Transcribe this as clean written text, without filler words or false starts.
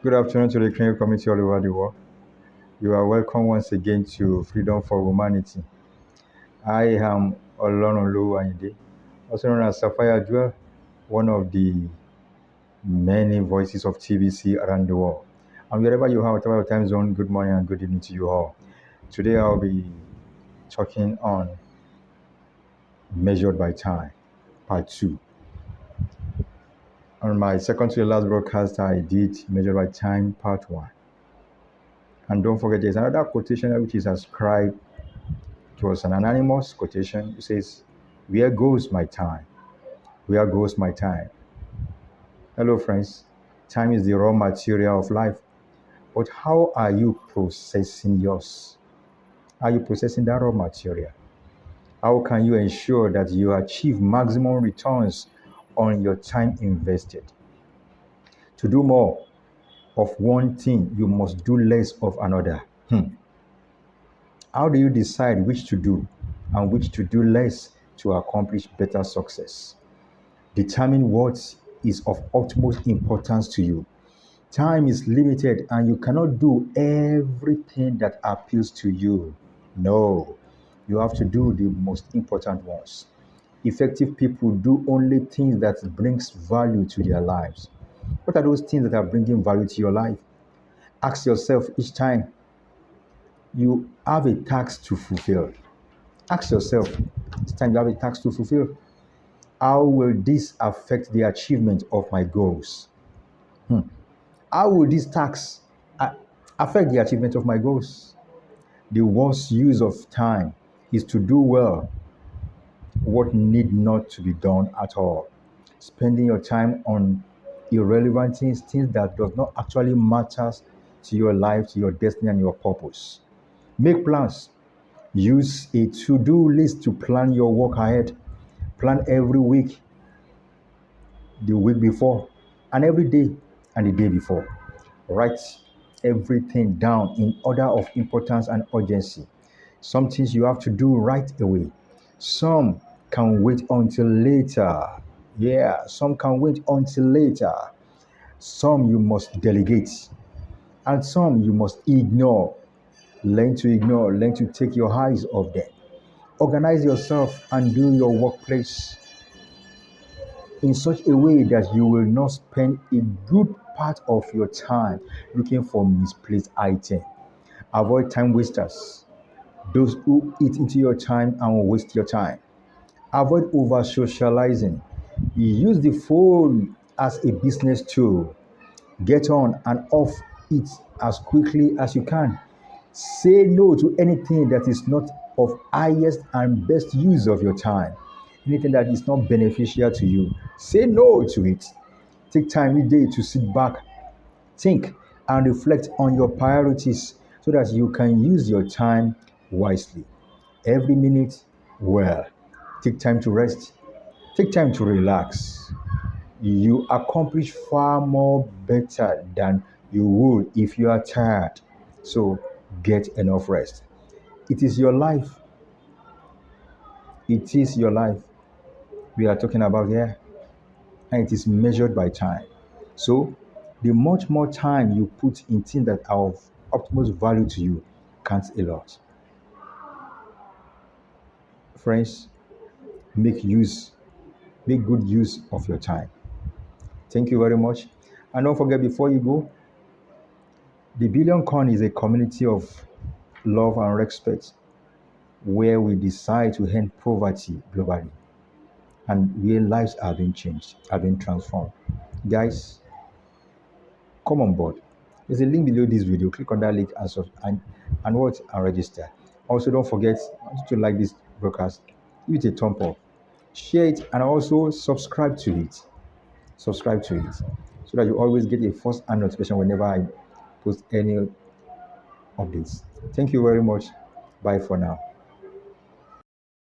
Good afternoon to the Christian community all over the world. You are welcome once again to Freedom for Humanity. I am Olonolu Ayinde, also known as Sapphire Jewel, one of the many voices of TBC around the world. And wherever you are, whatever time zone, good morning and good evening to you all. Today I'll be talking on Measured by Time, Part 2. On my second to the last broadcast, I did Measured by Time, Part 1. And don't forget, there's another quotation which is ascribed. It was an anonymous quotation. It says, "Where goes my time? Where goes my time?" Hello, friends. Time is the raw material of life. But how are you processing yours? Are you processing that raw material? How can you ensure that you achieve maximum returns on your time invested? To do more of one thing, you must do less of another. How do you decide which to do and which to do less to accomplish better success? Determine what is of utmost importance to you. Time is limited and you cannot do everything that appeals to you. No, you have to do the most important ones. Effective people do only things that brings value to their lives. What are those things that are bringing value to your life? Ask yourself each time you have a task to fulfill. Ask yourself each time you have a task to fulfill, how will this affect the achievement of my goals? How will this task affect the achievement of my goals? The worst use of time is to do well what need not to be done at all. Spending your time on irrelevant things, things that does not actually matter to your life, to your destiny, and your purpose. Make plans. Use a to-do list to plan your work ahead. Plan every week, the week before, and every day and the day before. Write everything down in order of importance and urgency. Some things you have to do right away. Some can wait until later. Yeah, some can wait until later. Some you must delegate, and some you must ignore. Learn to ignore, learn to take your eyes off them. Organize yourself and do your workplace in such a way that you will not spend a good part of your time looking for misplaced items. Avoid time wasters, those who eat into your time and waste your time. Avoid over socializing. Use the phone as a business tool. Get on and off it as quickly as you can. Say no to anything that is not of highest and best use of your time. Anything that is not beneficial to you, say no to it. Take time each day to sit back, think, and reflect on your priorities so that you can use your time wisely. Every minute, well. Take time to rest. Take time to relax. You accomplish far more better than you would if you are tired. So get enough rest. It is your life. It is your life we are talking about here, and it is measured by time. So the much more time you put in things that are of utmost value to you counts a lot. Friends, make use, make good use of your time. Thank you very much. And don't forget, before you go, the Billion Con is a community of love and respect where we decide to end poverty globally and where lives are being changed, are being transformed. Guys, come on board. There's a link below this video. Click on that link and what and register. Also, don't forget to like this broadcast, give it a thumb up, share it, and also subscribe to it. Subscribe to it so that you always get a first-hand notification whenever I post any updates. Thank you very much. Bye for now.